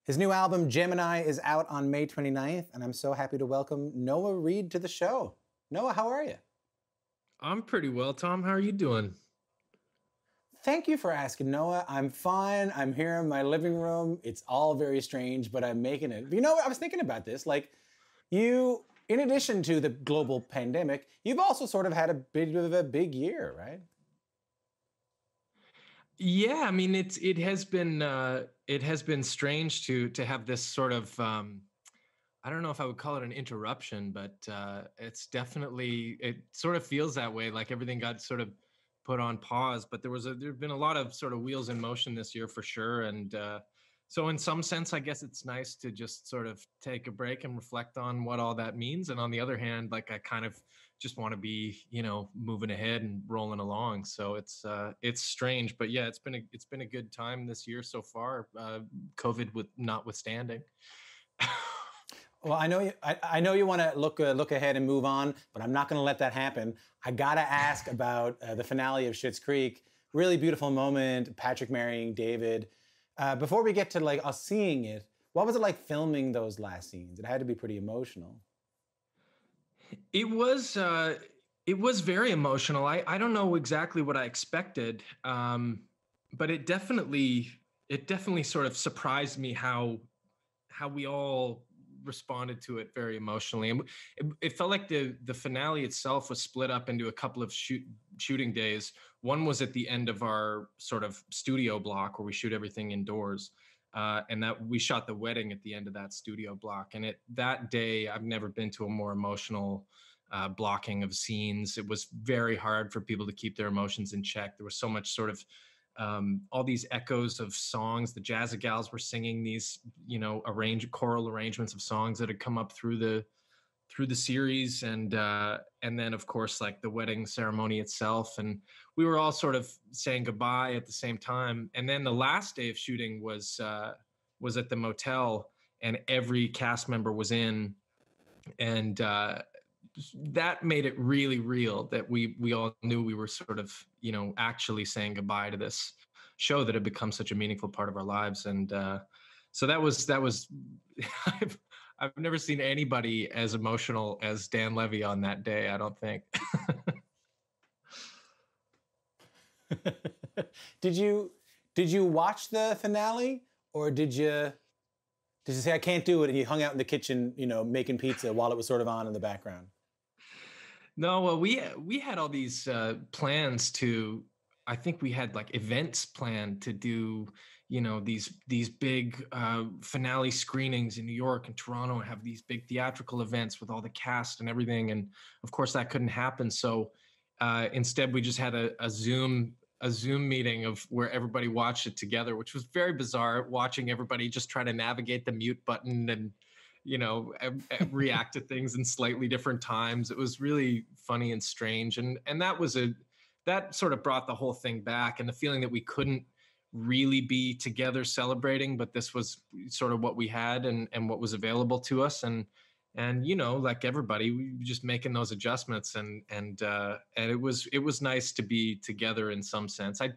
His new album, Gemini, is out on May 29th, and I'm so happy to welcome Noah Reid to the show. Noah, how are you? I'm pretty well, Tom. How are you doing? Thank you for asking, Noah. I'm fine. I'm here in my living room. It's all very strange, but I'm making it. You know, I was thinking about this. Like, you, in addition to the global pandemic, you've also sort of had a bit of a big year, right? Yeah, I mean it has been strange to have this sort of I don't know if I would call it an interruption, but it's definitely, it sort of feels that way, like everything got sort of put on pause. But there've been a lot of sort of wheels in motion this year for sure, and so in some sense, I guess it's nice to just sort of take a break and reflect on what all that means. And on the other hand, like I kind of just want to be, moving ahead and rolling along. So it's strange, but yeah, it's been a good time this year so far, COVID with notwithstanding. Well, I know you want to look ahead and move on, but I'm not going to let that happen. I got to ask about the finale of Schitt's Creek. Really beautiful moment, Patrick marrying David. Before we get to like us seeing it, what was it like filming those last scenes? It had to be pretty emotional. It was very emotional. I don't know exactly what I expected, but it definitely sort of surprised me how we all responded to it very emotionally. And it felt like the finale itself was split up into a couple of shooting days. One was at the end of our sort of studio block where we shoot everything indoors. And that we shot the wedding at the end of that studio block. And that day, I've never been to a more emotional blocking of scenes. It was very hard for people to keep their emotions in check. There was so much sort of all these echoes of songs. The Jazzy Gals were singing these, choral arrangements of songs that had come up through the series, and then of course like the wedding ceremony itself, and we were all sort of saying goodbye at the same time. And then the last day of shooting was at the motel, and every cast member was in, and that made it really real that we all knew we were sort of actually saying goodbye to this show that had become such a meaningful part of our lives. And so that was I've never seen anybody as emotional as Dan Levy on that day, I don't think. Did you watch the finale, or did you say I can't do it and you hung out in the kitchen, making pizza while it was sort of on in the background? No, well, we had all these plans to. I think we had like events planned to do, these big finale screenings in New York and Toronto, and have these big theatrical events with all the cast and everything. And of course, that couldn't happen. So instead, we just had a Zoom meeting of where everybody watched it together, which was very bizarre. Watching everybody just try to navigate the mute button and react to things in slightly different times. It was really funny and strange, and that sort of brought the whole thing back, and the feeling that we couldn't really be together celebrating, but this was sort of what we had and what was available to us. And like everybody, we were just making those adjustments, and it was nice to be together in some sense. I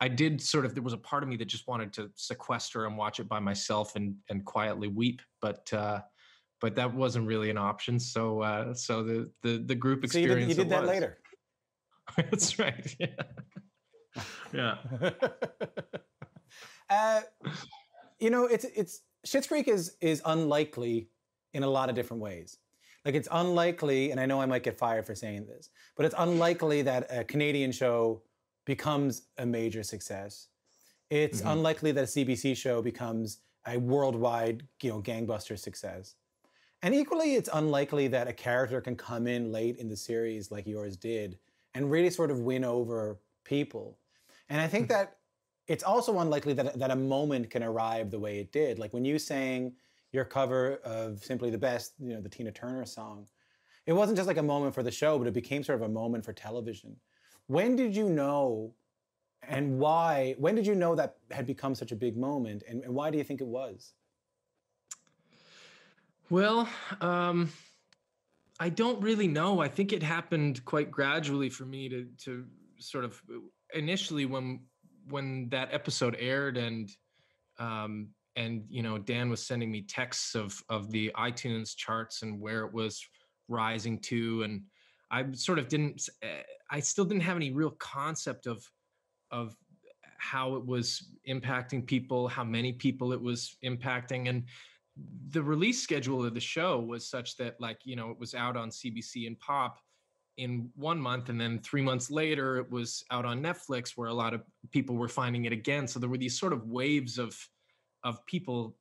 did sort of, there was a part of me that just wanted to sequester and watch it by myself and quietly weep, but that wasn't really an option. So the group experience. So you did that later. That's right. Yeah. Yeah. It's Schitt's Creek is unlikely in a lot of different ways. Like, it's unlikely, and I know I might get fired for saying this, but it's unlikely that a Canadian show becomes a major success. It's unlikely that a CBC show becomes a worldwide, gangbuster success. And equally, it's unlikely that a character can come in late in the series like yours did and really sort of win over people. And I think that it's also unlikely that a moment can arrive the way it did. Like when you sang your cover of Simply the Best, the Tina Turner song, it wasn't just like a moment for the show, but it became sort of a moment for television. When did you know, and why? When did you know that had become such a big moment, and why do you think it was? Well, I don't really know. I think it happened quite gradually for me to sort of initially when that episode aired, and And Dan was sending me texts of the iTunes charts and where it was rising to, and I sort of didn't. I still didn't have any real concept of how it was impacting people, how many people it was impacting. And the release schedule of the show was such that, like, it was out on CBC and Pop in 1 month, and then 3 months later it was out on Netflix, where a lot of people were finding it again. So there were these sort of waves of people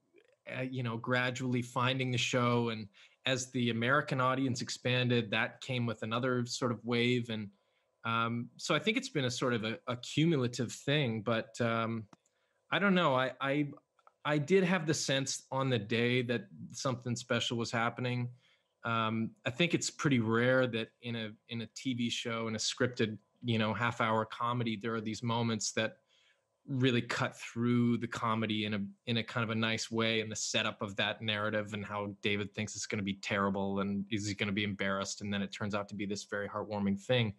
gradually finding the show, and as the American audience expanded, that came with another sort of wave. And so I think it's been a sort of a cumulative thing. But I don't know. I did have the sense on the day that something special was happening. I think it's pretty rare that in a TV show, in a scripted, half-hour comedy, there are these moments that really cut through the comedy in a kind of a nice way, and the setup of that narrative, and how David thinks it's going to be terrible and is he going to be embarrassed, and then it turns out to be this very heartwarming thing.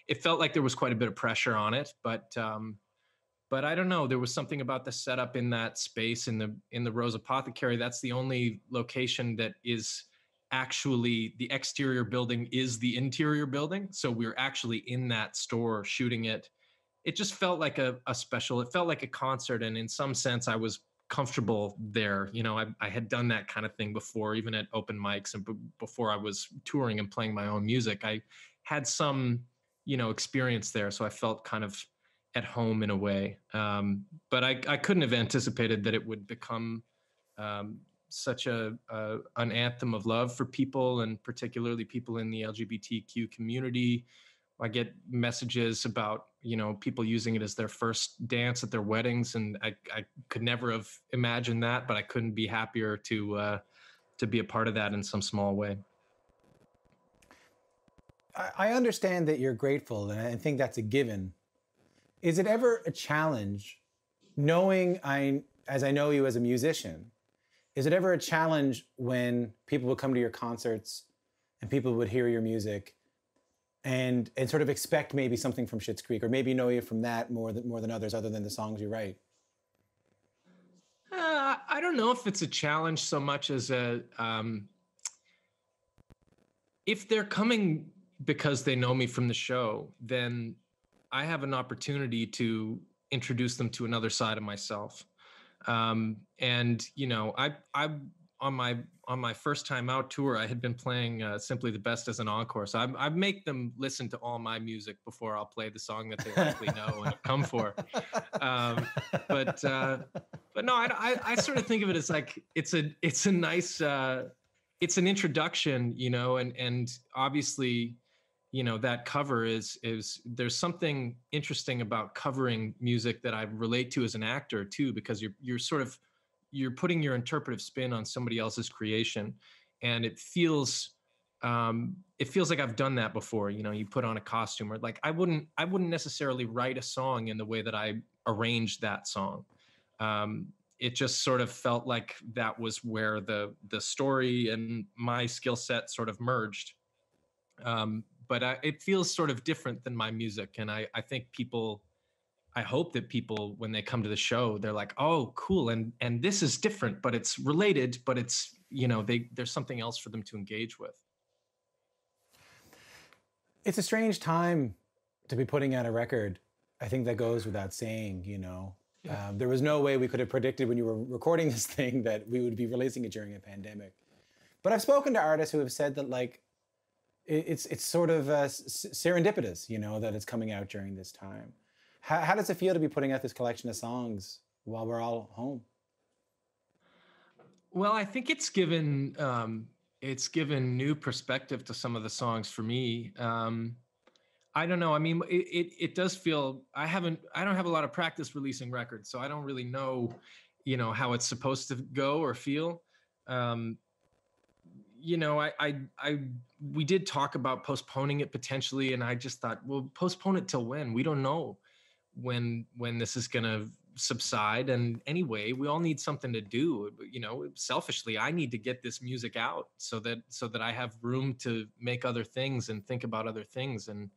It felt like there was quite a bit of pressure on it, but I don't know. There was something about the setup in that space, in the Rose Apothecary. That's the only location that is actually, the exterior building is the interior building. So we're actually in that store shooting it. It just felt like a special. It felt like a concert, and in some sense, I was comfortable there. I had done that kind of thing before, even at open mics, and before I was touring and playing my own music. I had some, experience there, so I felt kind of at home in a way. But I couldn't have anticipated that it would become such an anthem of love for people, and particularly people in the LGBTQ community. I get messages about, people using it as their first dance at their weddings, and I could never have imagined that, but I couldn't be happier to be a part of that in some small way. I understand that you're grateful, and I think that's a given. Is it ever a challenge, knowing as I know you as a musician, is it ever a challenge when people would come to your concerts and people would hear your music and sort of expect maybe something from Schitt's Creek, or maybe know you from that more than others, other than the songs you write? I don't know if it's a challenge so much as if they're coming because they know me from the show, then I have an opportunity to introduce them to another side of myself. And on my first time out tour, I had been playing Simply the Best as an encore. So I make them listen to all my music before I'll play the song that they likely know and have come for. But no, I sort of think of it as like, it's a nice, it's an introduction, and obviously, that cover is there's something interesting about covering music that I relate to as an actor too, because you're putting your interpretive spin on somebody else's creation, and it feels like I've done that before. You put on a costume, or like I wouldn't necessarily write a song in the way that I arranged that song. It just sort of felt like that was where the story and my skill set sort of merged. But it feels sort of different than my music, and I think I hope that people, when they come to the show, they're like, oh, cool. And this is different, but it's related, but it's, there's something else for them to engage with. It's a strange time to be putting out a record. I think that goes without saying, Yeah. There was no way we could have predicted when you were recording this thing that we would be releasing it during a pandemic. But I've spoken to artists who have said that, like, it's sort of serendipitous, that it's coming out during this time. How does it feel to be putting out this collection of songs while we're all home? Well, I think it's given new perspective to some of the songs for me. I don't know. I mean, it does feel, I don't have a lot of practice releasing records, so I don't really know, how it's supposed to go or feel. We did talk about postponing it potentially, and I just thought, well, postpone it till when? We don't know when this is going to subside. And anyway, we all need something to do. Selfishly, I need to get this music out so that I have room to make other things and think about other things. And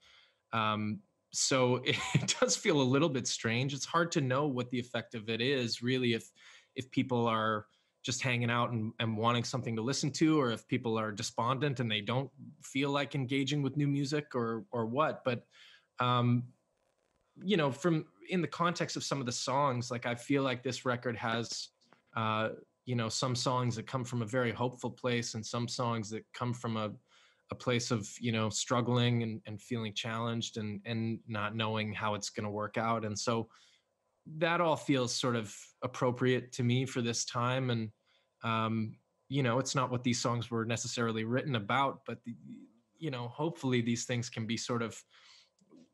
so it does feel a little bit strange. It's hard to know what the effect of it is, really, if people are just hanging out and wanting something to listen to, or if people are despondent and they don't feel like engaging with new music, or what. But you know, from in the context of some of the songs, like I feel like this record has you know, some songs that come from a very hopeful place, and some songs that come from a place of, you know, struggling and feeling challenged and not knowing how it's going to work out. And so that all feels sort of appropriate to me for this time. And you know, it's not what these songs were necessarily written about, but you know, hopefully these things can be sort of,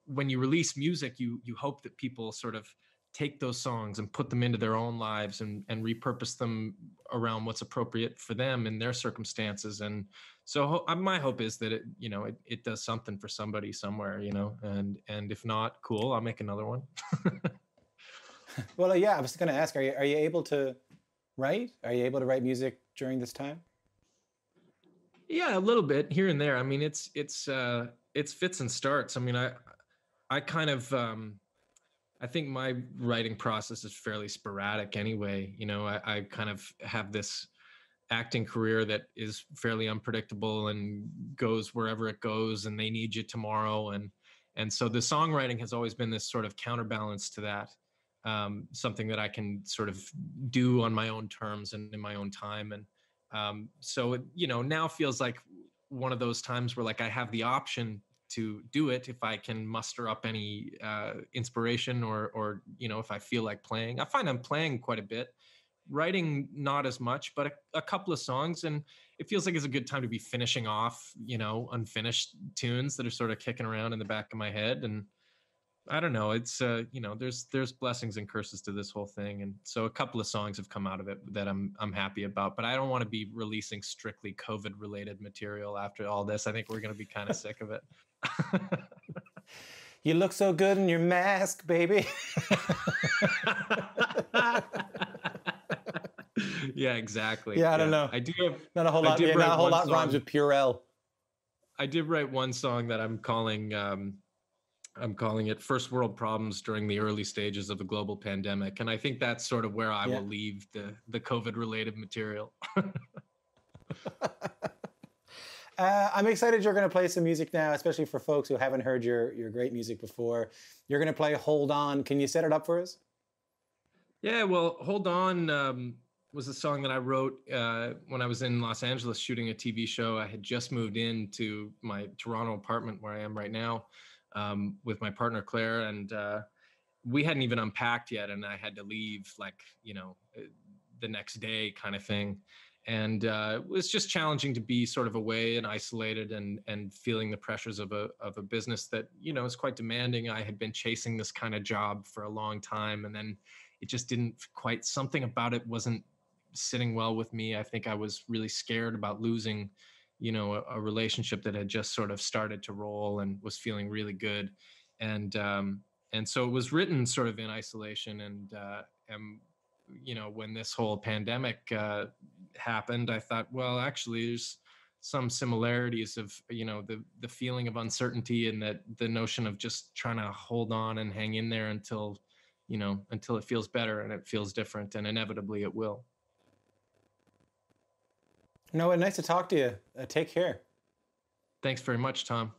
when you release music, you hope that people sort of take those songs and put them into their own lives and repurpose them around what's appropriate for them in their circumstances. And so my hope is that it, you know, it does something for somebody somewhere, you know, and if not, cool, I'll make another one. Well, yeah, I was going to ask, are you able to write? Are you able to write music during this time? Yeah, a little bit here and there. I mean, it's fits and starts. I mean, I kind of, I think my writing process is fairly sporadic anyway. You know, I kind of have this acting career that is fairly unpredictable and goes wherever it goes, and they need you tomorrow. And so the songwriting has always been this sort of counterbalance to that, something that I can sort of do on my own terms and in my own time. And so it, you know, now feels like one of those times where like I have the option to do it if I can muster up any inspiration, or you know, if I feel like playing. I find I'm playing quite a bit, writing not as much, but a couple of songs, and it feels like it's a good time to be finishing off, you know, unfinished tunes that are sort of kicking around in the back of my head. And I don't know, it's you know, there's blessings and curses to this whole thing, and so a couple of songs have come out of it that I'm happy about. But I don't want to be releasing strictly COVID related material after all this. I think we're going to be kind of sick of it. You look so good in your mask, baby. Yeah, exactly. Yeah, I don't know. I do have not a whole lot. Yeah, not a whole lot rhymes with Purell. I did write one song that I'm calling it First World Problems During the Early Stages of the Global Pandemic. And I think that's sort of where I will leave the COVID related material. I'm excited you're going to play some music now, especially for folks who haven't heard your great music before. You're going to play Hold On. Can you set it up for us? Yeah, well, Hold On was a song that I wrote when I was in Los Angeles shooting a TV show. I had just moved into my Toronto apartment where I am right now with my partner, Claire, and we hadn't even unpacked yet, and I had to leave, like, you know, the next day kind of thing. And it was just challenging to be sort of away and isolated and feeling the pressures of a business that, you know, is quite demanding. I had been chasing this kind of job for a long time, and then it just didn't quite, something about it wasn't sitting well with me. I think I was really scared about losing, you know, a relationship that had just sort of started to roll and was feeling really good. And so it was written sort of in isolation. And you know, when this whole pandemic happened, I thought, well, actually, there's some similarities of, you know, the feeling of uncertainty, and that the notion of just trying to hold on and hang in there until, you know, until it feels better, and it feels different, and inevitably it will. Noah, nice to talk to you. Take care. Thanks very much, Tom.